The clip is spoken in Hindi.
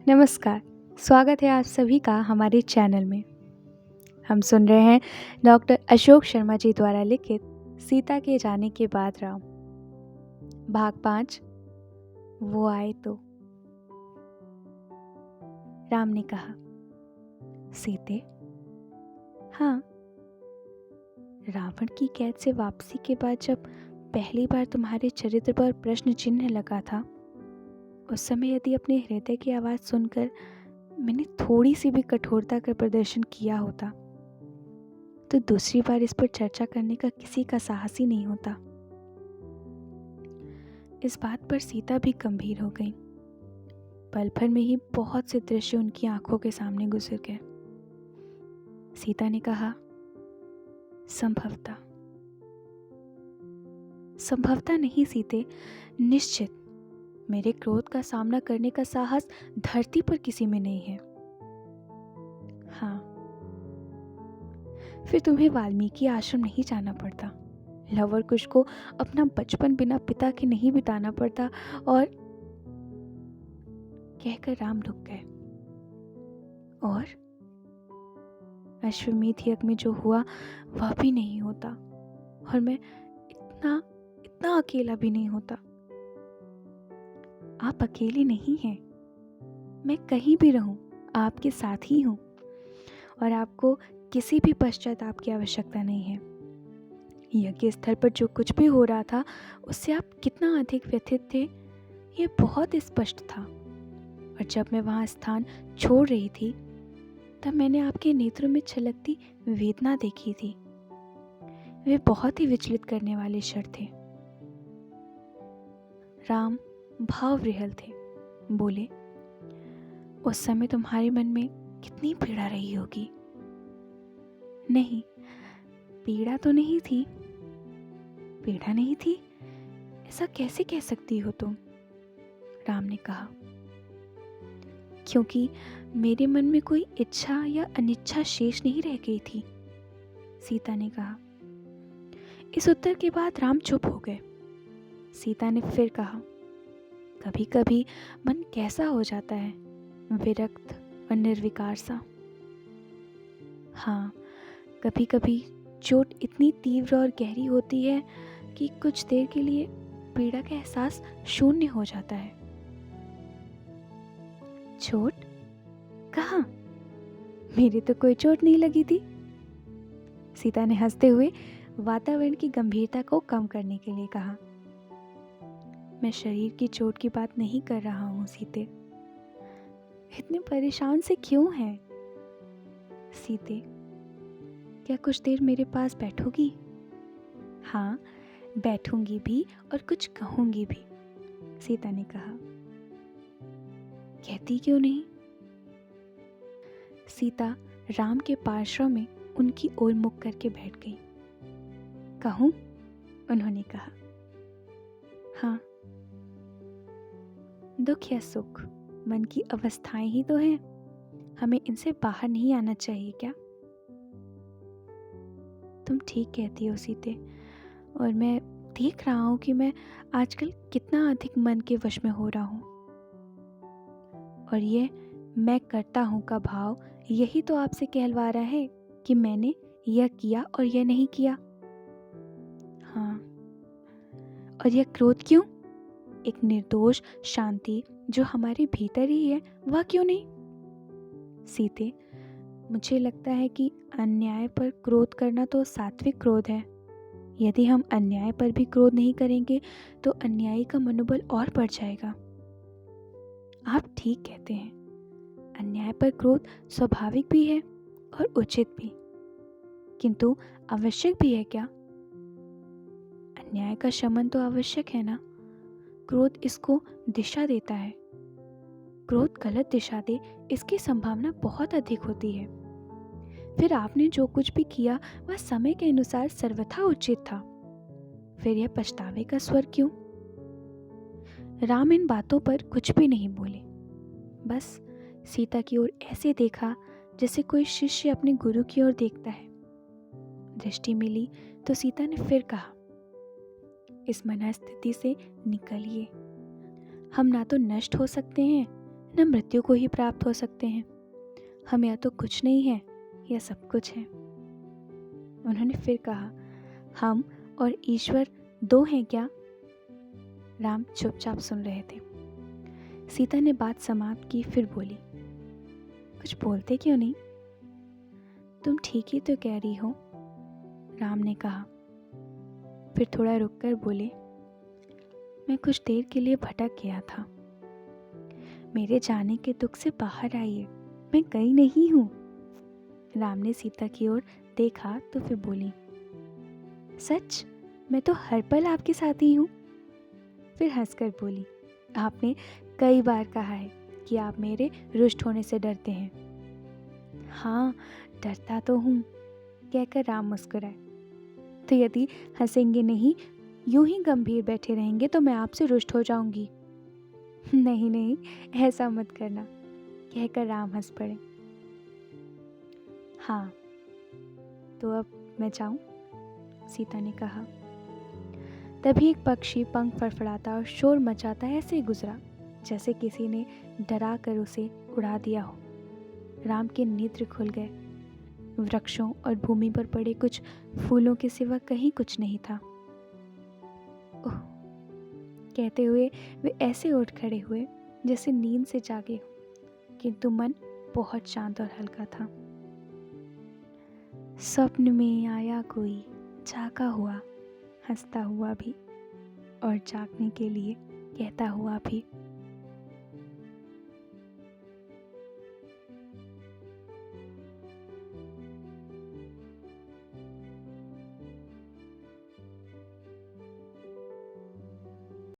नमस्कार। स्वागत है आप सभी का हमारे चैनल में। हम सुन रहे हैं डॉक्टर अशोक शर्मा जी द्वारा लिखित सीता के जाने के बाद राम, भाग 5। वो आए तो। राम ने कहा, सीते? हाँ। रावण की कैद से वापसी के बाद जब पहली बार तुम्हारे चरित्र पर प्रश्न चिन्ह लगा था, उस समय यदि अपने हृदय की आवाज़ सुनकर मैंने थोड़ी सी भी कठोरता का प्रदर्शन किया होता तो दूसरी बार इस पर चर्चा करने का किसी का साहस ही नहीं होता। इस बात पर सीता भी गंभीर हो गई। पल भर में ही बहुत से दृश्य उनकी आंखों के सामने गुजर गए। सीता ने कहा, संभवतः नहीं सीते, निश्चित मेरे क्रोध का सामना करने का साहस धरती पर किसी में नहीं है। हाँ, फिर तुम्हें वाल्मीकि आश्रम नहीं जाना पड़ता, लवर कुश को अपना बचपन बिना पिता के नहीं बिताना पड़ता। और कहकर राम रुक गए। और अश्वमेध यज्ञ में जो हुआ वह भी नहीं होता, और मैं इतना अकेला भी नहीं होता। आप अकेले नहीं हैं, मैं कहीं भी रहूं आपके साथ ही हूं, और आपको किसी भी पश्चाताप की आवश्यकता नहीं है। यज्ञ स्थल पर जो कुछ भी हो रहा था उससे आप कितना अधिक व्यथित थे ये बहुत स्पष्ट था। और जब मैं वहां स्थान छोड़ रही थी तब मैंने आपके नेत्रों में छलकती वेदना देखी थी। वे बहुत ही विचलित करने वाले क्षण थे। राम भाव विह्वल थे। बोले, उस समय तुम्हारे मन में कितनी पीड़ा रही होगी। नहीं, पीड़ा तो नहीं थी। पीड़ा नहीं थी, ऐसा कैसे कह सकती हो तुम? राम ने कहा, क्योंकि मेरे मन में कोई इच्छा या अनिच्छा शेष नहीं रह गई थी, सीता ने कहा। इस उत्तर के बाद राम चुप हो गए। सीता ने फिर कहा, कभी कभी मन कैसा हो जाता है, विरक्त और निर्विकार सा। हाँ, कभी कभी चोट इतनी तीव्र और गहरी होती है कि कुछ देर के लिए पीड़ा का एहसास शून्य हो जाता है। चोट? कहाँ? मेरी तो कोई चोट नहीं लगी थी। सीता ने हंसते हुए वातावरण की गंभीरता को कम करने के लिए कहा, मैं शरीर की चोट की बात नहीं कर रहा हूँ सीते। इतने परेशान से क्यों हैं? सीते, क्या कुछ देर मेरे पास बैठोगी? हाँ, बैठूंगी भी और कुछ कहूंगी भी, सीता ने कहा। कहती क्यों नहीं? सीता राम के पार्श्व में उनकी ओर मुख करके बैठ गई। कहूं? उन्होंने कहा। हाँ, दुख या सुख मन की अवस्थाएं ही तो हैं, हमें इनसे बाहर नहीं आना चाहिए क्या? तुम ठीक कहती हो सीते, और मैं देख रहा हूं कि मैं आजकल कितना अधिक मन के वश में हो रहा हूं। और ये मैं करता हूं का भाव यही तो आपसे कहलवा रहा है कि मैंने यह किया और यह नहीं किया। हाँ, और यह क्रोध क्यों? एक निर्दोष शांति जो हमारे भीतर ही है, वह क्यों नहीं? सीते, मुझे लगता है कि अन्याय पर क्रोध करना तो सात्विक क्रोध है। यदि हम अन्याय पर भी क्रोध नहीं करेंगे तो अन्यायी का मनोबल और बढ़ जाएगा। आप ठीक कहते हैं, अन्याय पर क्रोध स्वाभाविक भी है और उचित भी, किंतु आवश्यक भी है क्या? अन्याय का शमन तो आवश्यक है ना। क्रोध इसको दिशा देता है। क्रोध गलत दिशा दे इसकी संभावना बहुत अधिक होती है। फिर आपने जो कुछ भी किया वह समय के अनुसार सर्वथा उचित था, फिर यह पछतावे का स्वर क्यों? राम इन बातों पर कुछ भी नहीं बोले, बस सीता की ओर ऐसे देखा जैसे कोई शिष्य अपने गुरु की ओर देखता है। दृष्टि मिली तो सीता ने फिर कहा, इस मनस्थिति से निकलिए। हम ना तो नष्ट हो सकते हैं न मृत्यु को ही प्राप्त हो सकते हैं। हम या तो कुछ नहीं है या सब कुछ है। उन्होंने फिर कहा, हम और ईश्वर दो हैं क्या? राम चुपचाप सुन रहे थे। सीता ने बात समाप्त की, फिर बोली, कुछ बोलते क्यों नहीं? तुम ठीक ही तो कह रही हो, राम ने कहा। फिर थोड़ा रुककर बोले, मैं कुछ देर के लिए भटक गया था। मेरे जाने के दुख से बाहर आइए, मैं गई नहीं हूँ। राम ने सीता की ओर देखा तो फिर बोली, सच? मैं तो हर पल आपके साथ ही हूँ। फिर हंसकर बोली, आपने कई बार कहा है कि आप मेरे रुष्ट होने से डरते हैं। हाँ, डरता तो हूँ, कहकर राम मुस्कुराए। तो यदि हंसेंगे नहीं, यूं ही गंभीर बैठे रहेंगे तो मैं आपसे रुष्ट हो जाऊंगी। नहीं नहीं, ऐसा मत करना, कहकर राम हंस पड़े। हाँ, तो अब मैं जाऊं? सीता ने कहा। तभी एक पक्षी पंख फड़फड़ाता और शोर मचाता ऐसे गुजरा जैसे किसी ने डरा कर उसे उड़ा दिया हो। राम के नेत्र खुल गए। वृक्षों और भूमि पर पड़े कुछ फूलों के सिवा कहीं कुछ नहीं था। ओह, कहते हुए वे ऐसे उठ खड़े हुए जैसे नींद से जागे हो, किंतु मन बहुत शांत और हल्का था। स्वप्न में आया कोई, जागा हुआ, हंसता हुआ भी और जागने के लिए कहता हुआ भी।